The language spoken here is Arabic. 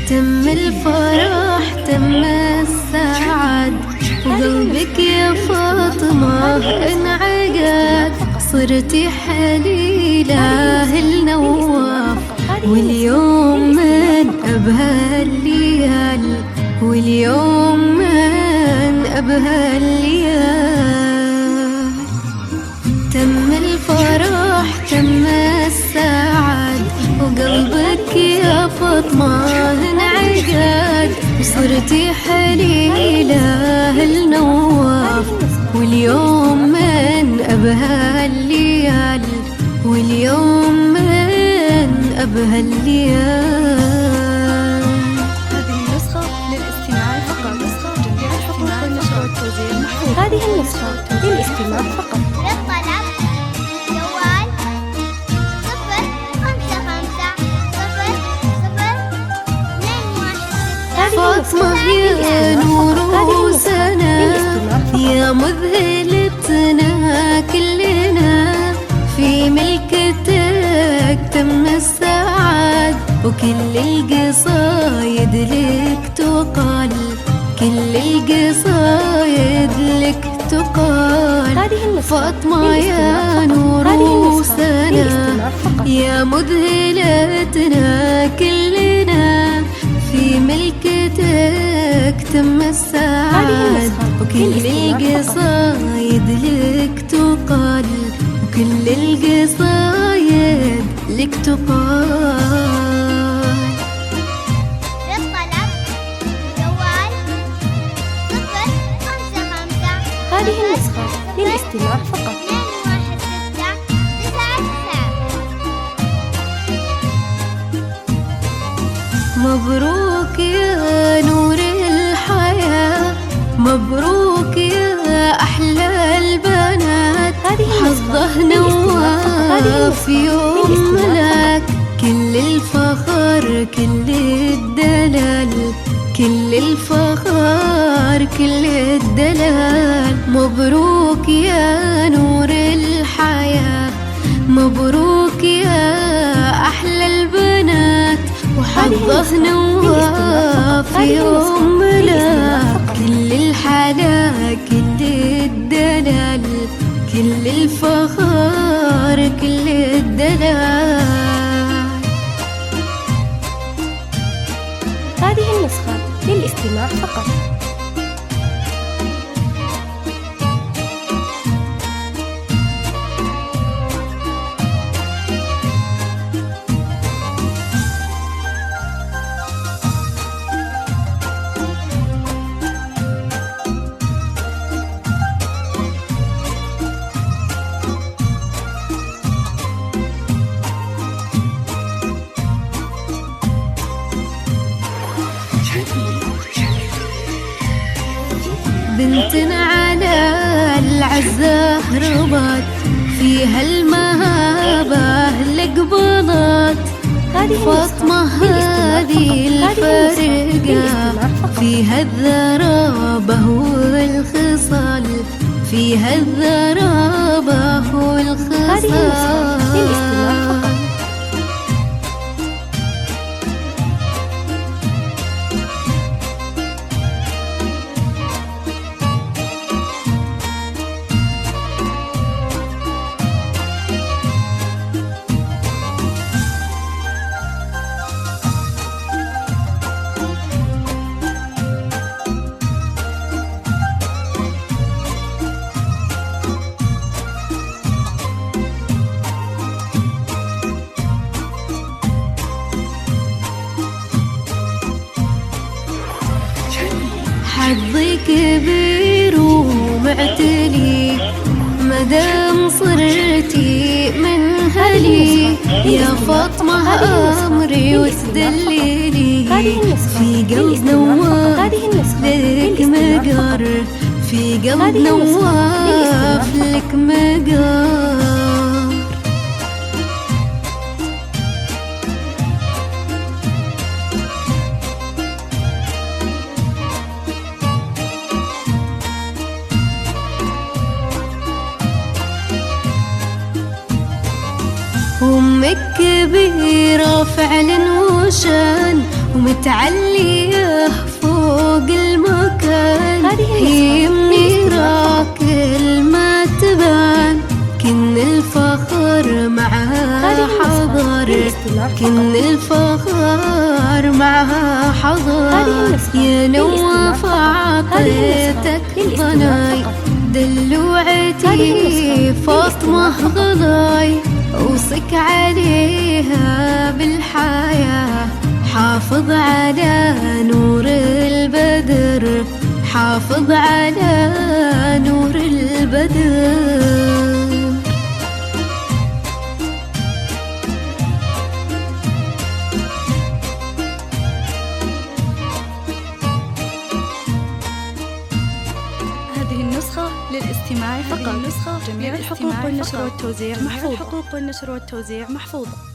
تم الفرح تم السعد، وقلبك يا فاطمة انعقد، صرتي حليلة النواف، واليوم من أبهى الليال، واليوم من أبهى الليال. تم الفرح تم السعد، وقلبك يا فاطمة انعقد، وصرتي حليلة النواف، واليوم من أبهى الليال، واليوم من أبهى الليال. هذه النسخة للاستماع فقط. نسخة جميع الحقوق والنشر والتوزيع محفوظ. هذه النسخة للاستماع فقط. للطلب جوال 0550 فاطمة يا نور وسنا، يا مذهلتنا كلنا، في ملكتك تم السعد، وكل القصايد لك تقال، كل القصايد لك تقال. فاطمة يا نور وسنا، يا مذهلتنا كلنا، في ملكتك تم السعد، وكل القصايد لك تقال، وكل القصايد لك تقال. للطلب جوال 0550 هذه النسخة للاستماع فقط. 216 99. مبروك يا نور الحياة، مبروك يا أحلى البنات، حظه نواف يوم ملاك، كل الفخر كل الدلال، كل الفخر كل الدلال. مبروك يا نور الحياة، مبروك يا أحلى البنات، وحظه نواف يوم ملاك، كل الحلا كل الدلال، كل الفخر كل الدلال. هذه النسخة للاستماع فقط. بنت على العزة ربات، فيها المهابة لقبضات. فاطمة هذه الفرقة، فيها الذرابة والخصال، فيها الذرابة والخصال. حظي كبير ومعتلي، مدام صرتي من هلي، يا فاطمة أمري وتدللي، في قلب نواف لك مقر، في قلب نواف لك مقر. أمك كبيرة فعلا وشان، ومتعلية فوق المكان. هي منيرة كل ما تبان، كن الفخر معها حضر، كن الفخر معها حضر. يا نواف عطيتك ضناي، دلوعتي فاطمة غلاي، اوصك عليها بالحياة. حافظ على نور البدر، حافظ على نور البدر. هذه النسخة للاستماع فقط. جميع الحقوق والنشر والتوزيع محفوظة.